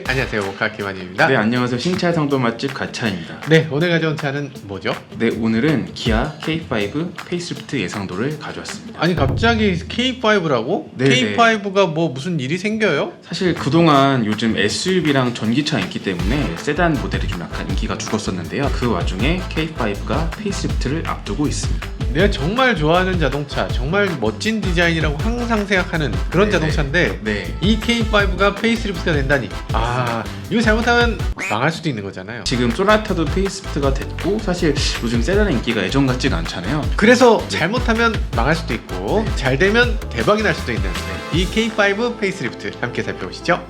안녕하세요. 모카 김한입니다. 네, 안녕하세요. 신차 상도 맛집 가차입니다. 네, 오늘 가져온 차는 뭐죠? 네, 오늘은 기아 K5 페이스리프트 예상도를 가져왔습니다. 아니 갑자기 K5라고? 네네. K5가 뭐 무슨 일이 생겨요? 사실 그동안 요즘 SUV랑 전기차 인기 때문에 세단 모델이 좀 약간 인기가 죽었었는데요. 그 와중에 K5가 페이스리프트를 앞두고 있습니다. 내가 정말 좋아하는 자동차, 정말 멋진 디자인이라고 항상 생각하는 그런 네네. 자동차인데 네. 이 K5가 페이스리프트가 된다니. 아, 이거 잘못하면 망할 수도 있는 거잖아요. 지금 소나타도 페이스리프트가 됐고 사실 요즘 세단의 인기가 예전 같지가 않잖아요. 그래서 잘못하면 망할 수도 있고 네. 잘 되면 대박이 날 수도 있는 이 K5 페이스리프트 함께 살펴보시죠.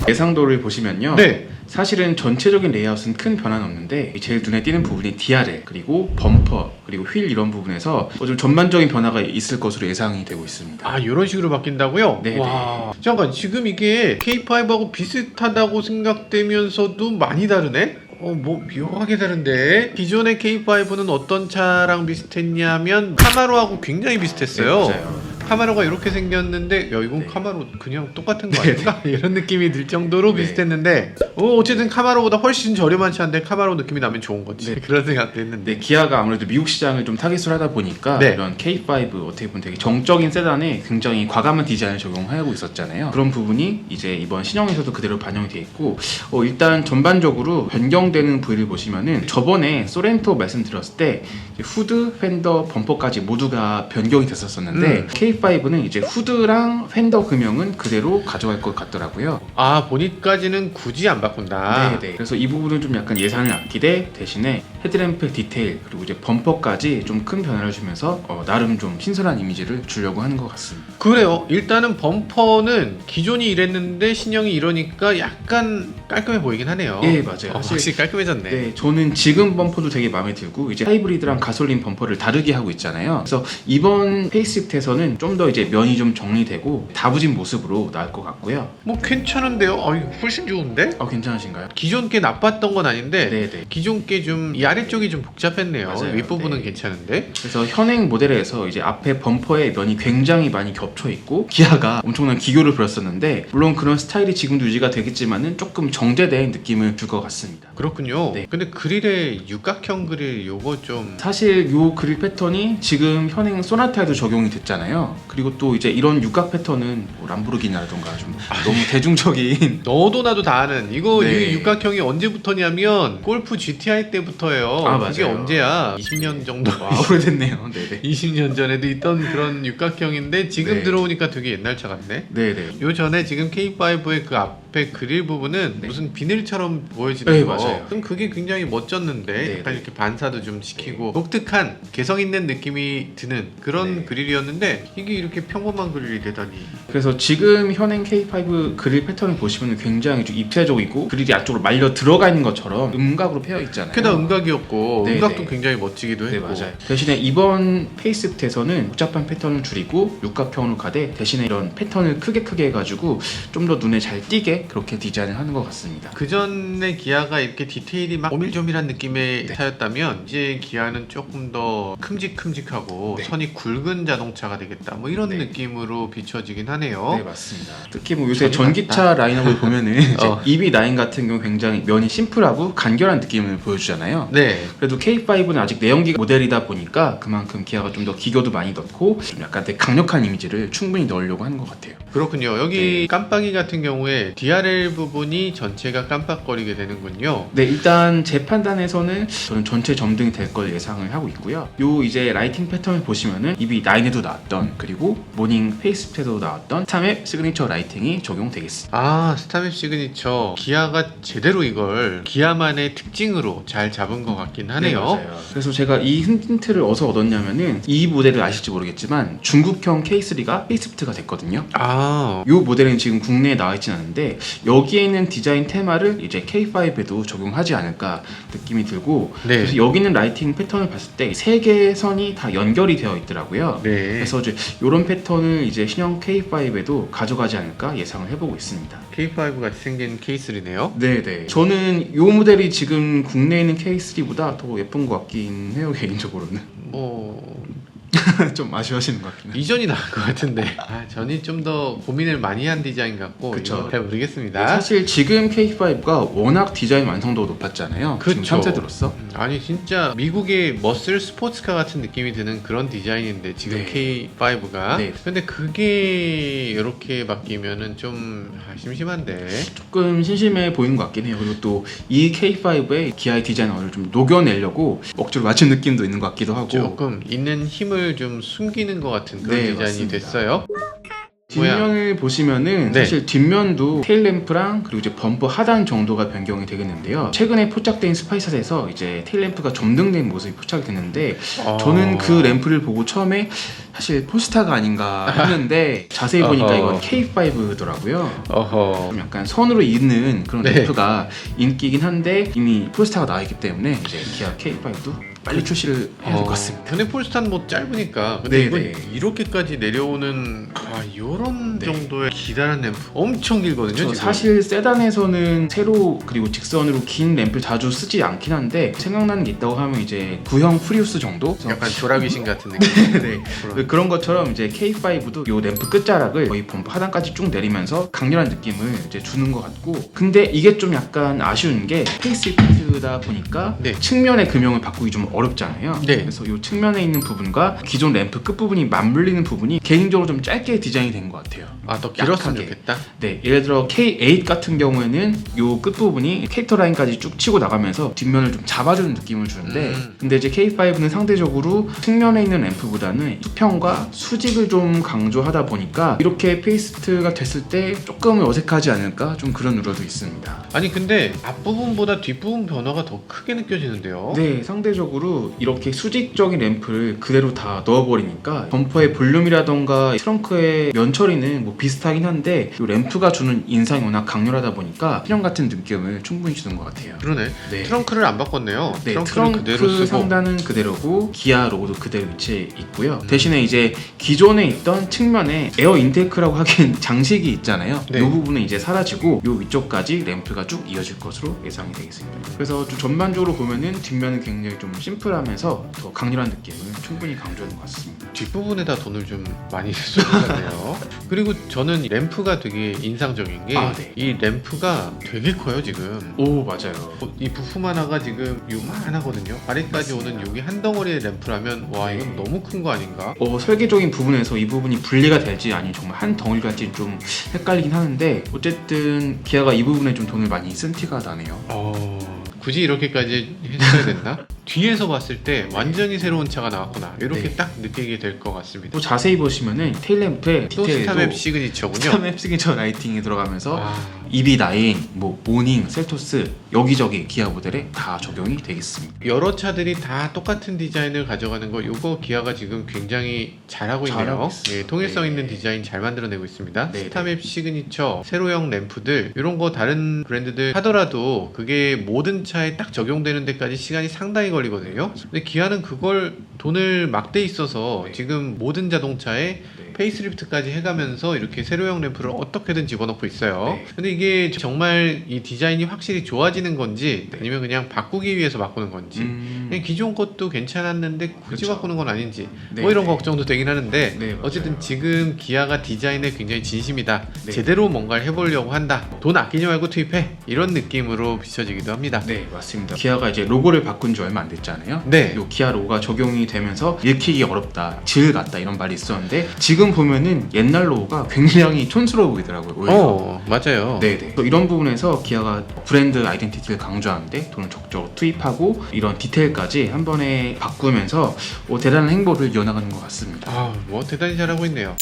예상도를 보시면요. 네. 사실은 전체적인 레이아웃은 큰 변화는 없는데 제일 눈에 띄는 부분이 DRL 그리고 범퍼 그리고 휠 이런 부분에서 좀 전반적인 변화가 있을 것으로 예상이 되고 있습니다. 아, 이런 식으로 바뀐다고요? 네네. 와, 잠깐 지금 이게 K5하고 비슷하다고 생각되면서도 많이 다르네? 뭐 묘하게 다른데 기존의 K5는 어떤 차랑 비슷했냐면 카마로하고 굉장히 비슷했어요. 네, 맞아요. 카마로가 이렇게 생겼는데 야 이건 네. 카마로 그냥 똑같은 거 아닌가? 이런 느낌이 들 정도로 비슷했는데 어쨌든 카마로보다 훨씬 저렴한 차인데 카마로 느낌이 나면 좋은 거지. 그런 생각도 했는데 네, 기아가 아무래도 미국 시장을 좀 타깃으로 하다 보니까 네. 이런 K5 어떻게 보면 되게 정적인 세단에 굉장히 과감한 디자인을 적용하고 있었잖아요. 그런 부분이 이제 이번 신형에서도 그대로 반영이 돼 있고 일단 전반적으로 변경되는 부위를 보시면은 저번에 소렌토 말씀드렸을 때 이제 후드, 펜더, 범퍼까지 모두가 변경이 됐었었는데 K5는 이제 후드랑 펜더 금형은 그대로 가져갈 것 같더라고요. 아, 보닛까지는 굳이 안 바꾼다. 네네. 그래서 이 부분은 좀 약간 예산을 아끼되 대신에 헤드램프 디테일 그리고 이제 범퍼까지 좀 큰 변화를 주면서 나름 좀 신선한 이미지를 주려고 하는 것 같습니다. 그래요. 일단은 범퍼는 기존이 이랬는데 신형이 이러니까 약간 깔끔해 보이긴 하네요. 예, 맞아요. 확실히 깔끔해졌네. 네, 저는 지금 범퍼도 되게 마음에 들고 이제 하이브리드랑 가솔린 범퍼를 다르게 하고 있잖아요. 그래서 이번 페이스리프트에서는 좀 더 이제 면이 좀 정리되고 다부진 모습으로 나올 것 같고요. 뭐 괜찮은데요? 훨씬 좋은데? 괜찮으신가요? 기존 게 나빴던 건 아닌데 네네. 기존 게 좀 이 아래쪽이 좀 복잡했네요. 맞아요. 윗부분은 네. 괜찮은데? 그래서 현행 모델에서 이제 앞에 범퍼의 면이 굉장히 많이 겹쳐 있고 기아가 엄청난 기교를 부렸었는데 물론 그런 스타일이 지금도 유지가 되겠지만은 조금 정제된 느낌을 줄 것 같습니다. 그렇군요. 네. 근데 그릴에 육각형 그릴 요거 좀 사실 요 그릴 패턴이 지금 현행 소나타에도 적용이 됐잖아요. 그리고 또 이제 이런 육각 패턴은 뭐 람보르기니라던가 좀 너무 대중적인 너도 나도 다 아는 이거 네. 이 육각형이 언제부터냐면 골프 GTI 때부터예요. 아, 그게 맞아요. 언제야? 20년 정도. 와, 오래됐네요. 네네. 20년 전에도 있던 그런 육각형인데 지금 네. 들어오니까 되게 옛날 차 같네. 네네. 요 전에 지금 K5의 그 앞에 그릴 부분은 네. 무슨 비닐처럼 보여지는 네, 거. 맞아요. 그럼 그게 굉장히 멋졌는데 네, 약간 네. 이렇게 반사도 좀 시키고 독특한 개성 있는 느낌이 드는 그런 네. 그릴이었는데 이게 이렇게 평범한 그릴이 되다니. 그래서 지금 현행 K5 그릴 패턴을 보시면 굉장히 좀 입체적이고 그릴이 안쪽으로 말려 들어가 있는 것처럼 음각으로 패여 있잖아요. 게다가 음각이었고 네, 음각도 네. 굉장히 멋지기도 네, 했고. 맞아요. 대신에 이번 페이스리프트에서는 복잡한 패턴을 줄이고 육각형으로 가되 대신에 이런 패턴을 크게 해가지고 좀 더 눈에 잘 띄게 그렇게 디자인을 하는 것 같습니다. 그 전에 기아가 이렇게 디테일이 막 오밀조밀한 느낌의 네. 차였다면 이제 기아는 조금 더 큼직큼직하고 네. 선이 굵은 자동차가 되겠다 뭐 이런 네. 느낌으로 비춰지긴 하네요. 네, 맞습니다. 특히 뭐 요새 전이 전기차 라인업을 보면은 이제 어. EV9 같은 경우 굉장히 면이 심플하고 간결한 느낌을 보여주잖아요. 네. 그래도 K5는 아직 내연기 모델이다 보니까 그만큼 기아가 좀 더 기교도 많이 넣고 좀 약간 되게 강력한 이미지를 충분히 넣으려고 하는 것 같아요. 그렇군요. 여기 네. 깜빡이 같은 경우에 DRL 부분이 전체가 깜빡거리게 되는군요. 네, 일단 제 판단에서는 저는 전체 점등이 될 걸 예상을 하고 있고요. 요 이제 라이팅 패턴을 보시면은 EV9에도 나왔던 그리고 모닝 페이스리프트에도 나왔던 스타맵 시그니처 라이팅이 적용되겠습니다. 아, 스타맵 시그니처. 기아가 제대로 이걸 기아만의 특징으로 잘 잡은 것 같긴 하네요. 네, 맞아요. 그래서 제가 이 힌트를 어디서 얻었냐면은 이 모델을 아실지 모르겠지만 중국형 K3가 페이스리프트가 됐거든요. 아, 이 모델은 지금 국내에 나와 있진 않은데 여기에 있는 디자인 테마를 이제 K5에도 적용하지 않을까 느낌이 들고 네. 그래서 여기 있는 라이팅 패턴을 봤을 때 세 개의 선이 다 연결이 되어 있더라고요. 네. 그래서 이제 이런 패턴을 이제 신형 K5에도 가져가지 않을까 예상을 해보고 있습니다. K5 같이 생긴 K3네요. 네네. 저는 이 모델이 지금 국내에 있는 K3보다 더 예쁜 것 같긴 해요, 개인적으로는. 뭐 좀 아쉬워하시는 것 같긴 해요. 이전이 나을 것 같은데 전이 좀 더 고민을 많이 한 디자인 같고 그쵸. 이거 잘 모르겠습니다. 사실 지금 K5가 워낙 디자인 완성도가 높았잖아요. 그쵸. 지금 3세대로서. 아니 진짜 미국의 머슬 스포츠카 같은 느낌이 드는 그런 디자인인데 지금 네. K5가 네. 근데 그게 이렇게 바뀌면은 좀 심심한데. 조금 심심해 보이는 것 같긴 해요. 그리고 또 이 K5의 기아의 디자인을 좀 녹여내려고 억지로 맞춘 느낌도 있는 것 같기도 하고. 조금 있는 힘을 좀 숨기는 것 같은 그런 네, 디자인이 맞습니다. 됐어요. 뒷면을 보시면은 네. 사실 뒷면도 테일램프랑 그리고 이제 범퍼 하단 정도가 변경이 되겠는데요. 최근에 포착된 스파이스에서 이제 테일램프가 점등된 모습이 포착이 됐는데 저는 그 램프를 보고 처음에 사실 포스타가 아닌가 했는데 자세히 보니까 어허. 이건 K5더라고요. 어허. 좀 약간 선으로 있는 그런 네. 램프가 인기긴 한데 이미 폴스타가 나와 있기 때문에 이제 기아 K5도 빨리 출시를 해야 될 것 같습니다. 근데 폴스타는 뭐 짧으니까 근데 네, 이건 네. 이렇게까지 내려오는 요런 네. 정도의 기다란 램프 엄청 길거든요. 지금. 사실 세단에서는 세로 그리고 직선으로 긴 램프를 자주 쓰지 않긴 한데 생각나는 게 있다고 하면 이제 구형 프리우스 정도? 약간 조라귀신 같은 느낌. 네. 그런 것처럼 이제 K5도 요 램프 끝자락을 거의 범퍼 하단까지 쭉 내리면서 강렬한 느낌을 이제 주는 것 같고 근데 이게 좀 약간 아쉬운 게 페이스리프트다 보니까 네. 측면의 금형을 바꾸기 좀 어렵잖아요. 네. 그래서 요 측면에 있는 부분과 기존 램프 끝부분이 맞물리는 부분이 개인적으로 좀 짧게 디자인이 된 것 같아요. 더 길었으면 약하게. 좋겠다. 네, 예를 들어 K8 같은 경우에는 요 끝부분이 캐릭터 라인까지 쭉 치고 나가면서 뒷면을 좀 잡아주는 느낌을 주는데 근데 이제 K5는 상대적으로 측면에 있는 램프보다는 수평과 수직을 좀 강조하다 보니까 이렇게 페이스트가 됐을 때 조금 어색하지 않을까 좀 그런 우려도 있습니다. 아니 근데 앞부분보다 뒷부분 변화가 더 크게 느껴지는데요. 네, 상대적으로 이렇게 수직적인 램프를 그대로 다 넣어버리니까 범퍼의 볼륨이라던가 트렁크의 면 처리는 뭐 비슷하긴 한데 이 램프가 주는 인상이 워낙 강렬하다 보니까 필형 같은 느낌을 충분히 주는 것 같아요. 그러네. 네. 트렁크를 안 바꿨네요. 네, 트렁크를 그대로 트렁크 쓰고. 상단은 그대로고 기아 로고도 그대로 위치해 있고요. 대신에 이제 기존에 있던 측면에 에어 인테이크라고 하기엔 장식이 있잖아요. 네. 이 부분은 이제 사라지고 이 위쪽까지 램프가 쭉 이어질 것으로 예상이 되겠습니다. 그래서 좀 전반적으로 보면은 뒷면은 굉장히 좀 심플하면서 더 강렬한 느낌을 충분히 강조하는 것 같습니다. 뒷부분에다 돈을 좀 많이 쏟은 것 같네요. 그리고 저는 램프가 되게 인상적인 게 이 네. 램프가 되게 커요 지금. 오, 맞아요. 이 부품 하나가 지금 요만하거든요. 아래까지 맞습니다. 오는 여기 한 덩어리의 램프라면 와 이건 너무 큰 거 아닌가? 설계적인 부분에서 이 부분이 분리가 될지 아니면 정말 한 덩어리 같지 좀 헷갈리긴 하는데 어쨌든 기아가 이 부분에 좀 돈을 많이 쓴 티가 나네요. 굳이 이렇게까지 했어야 됐나? 뒤에서 봤을 때 완전히 새로운 차가 나왔구나 이렇게 네. 딱 느끼게 될 것 같습니다. 또 자세히 보시면은 테일램프의 또 디테일도 스타맵 시그니처군요. 스타맵 시그니처 라이팅이 들어가면서 아, EV9, 뭐 모닝, 셀토스 여기저기 기아 모델에 다 적용이 되겠습니다. 여러 차들이 다 똑같은 디자인을 가져가는 거 요거 기아가 지금 굉장히 잘하고 있네요. 잘하고 있어요. 예, 통일성 네. 있는 디자인 잘 만들어내고 있습니다. 네, 스타맵 시그니처, 세로형 램프들 이런 거 다른 브랜드들 하더라도 그게 모든 차에 딱 적용되는 데까지 시간이 상당히 걸리거든요. 근데 기아는 그걸 돈을 막대 있어서 네. 지금 모든 자동차에 페이스리프트까지 해가면서 이렇게 세로형 램프를 어떻게든 집어넣고 있어요. 네. 근데 이게 정말 이 디자인이 확실히 좋아지는 건지 네. 아니면 그냥 바꾸기 위해서 바꾸는 건지 그냥 기존 것도 괜찮았는데 굳이 그쵸. 바꾸는 건 아닌지 네, 뭐 이런 네. 걱정도 되긴 하는데 네, 맞아요. 어쨌든 지금 기아가 디자인에 굉장히 진심이다. 네. 제대로 뭔가를 해보려고 한다. 돈 아끼지 말고 투입해. 이런 느낌으로 비춰지기도 합니다. 네, 맞습니다. 기아가 이제 로고를 바꾼 지 얼마 안 됐잖아요. 네. 요 기아 로고가 적용이 되면서 읽히기 어렵다, 질 같다 이런 말이 있었는데 지금 보면은 옛날 로고가 굉장히 촌스러워 보이더라고요. 오히려. 맞아요. 네네. 이런 부분에서 기아가 브랜드 아이덴티티를 강조하는데 돈을 적극적으로 투입하고 이런 디테일까지 한 번에 바꾸면서 대단한 행보를 이어나가는 것 같습니다. 뭐 대단히 잘하고 있네요.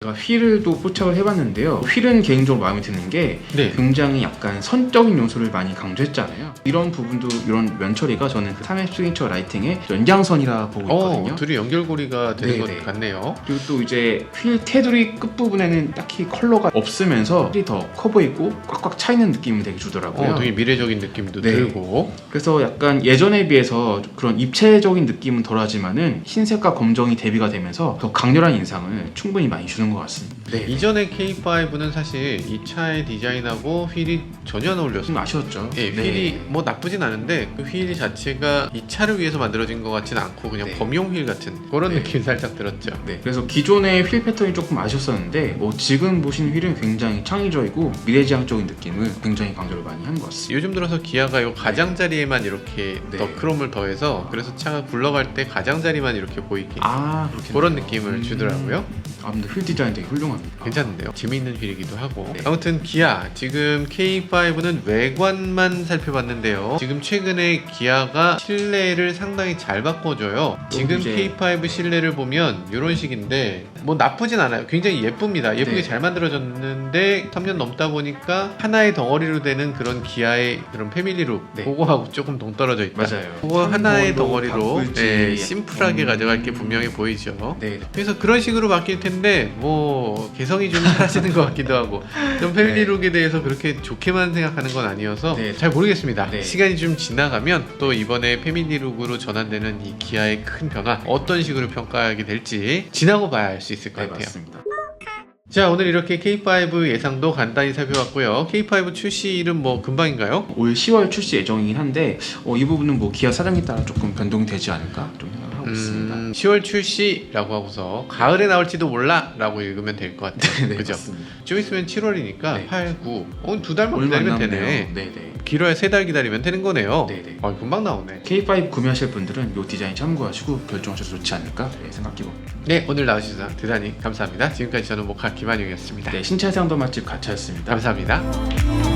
제가 휠을 또 포착을 해봤는데요. 휠은 개인적으로 마음에 드는 게 네. 굉장히 약간 선적인 요소를 많이 강조했잖아요. 이런 부분도 이런 면 처리가 저는 그 3회 시그니처 라이팅의 연장선이라 보고 있거든요. 둘이 연결고리가 되는 네네. 것 같네요. 그리고 또 이제 휠 테두리 끝부분에는 딱히 컬러가 없으면서 휠이 더 커 보이고 꽉꽉 차있는 느낌을 되게 주더라고요. 되게 미래적인 느낌도 네. 들고. 그래서 약간 예전에 비해서 그런 입체적인 느낌은 덜하지만은 흰색과 검정이 대비가 되면서 더 강렬한 인상을 충분히 많이 주는 것 것 같습니다. 네. 이전의 K5는 사실 이 차의 디자인하고 휠이 전혀 안 어울렸어요. 좀 아쉬웠죠. 예, 네. 휠이 뭐 나쁘진 않은데 그 휠 자체가 이 차를 위해서 만들어진 것 같지는 않고 그냥 네. 범용 휠 같은 그런 네. 느낌이 살짝 들었죠. 네, 그래서 기존의 휠 패턴이 조금 아쉬웠었는데 지금 보신 휠은 굉장히 창의적이고 미래지향적인 느낌을 굉장히 강조를 많이 한 것 같습니다. 요즘 들어서 기아가 이 가장자리에만 이렇게 네. 더 크롬을 더해서 그래서 차가 굴러갈 때 가장자리만 이렇게 보이게 그렇겠네요. 그런 느낌을 주더라고요. 근데 휠 디자인 되게 훌륭합니다. 괜찮은데요? 재미있는 휠이기도 하고. 네. 아무튼 기아 지금 K5는 외관만 살펴봤는데요. 지금 최근에 기아가 실내를 상당히 잘 바꿔줘요. 지금 이제- K5 실내를 보면 이런 식인데 뭐 나쁘진 않아요. 굉장히 예쁩니다. 예쁘게 네. 잘 만들어졌는데 3년 넘다 보니까 하나의 덩어리로 되는 그런 기아의 그런 패밀리룩 네. 그거하고 조금 동떨어져 있다. 맞아요. 그거 하나의 뭘로 덩어리로 바꿀지 네, 심플하게 약간- 가져갈 게 분명히 보이죠. 네. 그래서 그런 식으로 바뀔 텐데 뭐 개성이 좀 사라지는 것 같기도 하고 좀 패밀리룩에 대해서 그렇게 좋게만 생각하는 건 아니어서 네. 잘 모르겠습니다. 네. 시간이 좀 지나가면 또 이번에 패밀리룩으로 전환되는 이 기아의 큰 변화 어떤 식으로 평가하게 될지 지나고 봐야 알 수 있을 것 네, 같아요. 맞습니다. 자, 오늘 이렇게 K5 예상도 간단히 살펴봤고요. K5 출시일은 뭐 금방인가요? 올 10월 출시 예정이긴 한데 이 부분은 뭐 기아 사정에 따라 조금 변동이 되지 않을까 좀 생각을 하고 있습니다. 10월 출시라고 하고서 가을에 나올지도 몰라 라고 읽으면 될 것 같아요. 네, 그죠? 맞습니다. 좀 있으면 7월이니까 네. 8, 9 두 달만 얼마 안 기다리면 남네요. 되네. 네네. 길어야 3달 기다리면 되는 거네요. 네네. 금방 나오네. K5 구매하실 분들은 이 디자인 참고하시고 결정하셔도 좋지 않을까 생각해봅니다. 네, 오늘 나와주셔서 대단히 감사합니다. 지금까지 저는 모카 김한용이었습니다. 네, 신차상도 맛집 가차였습니다. 감사합니다.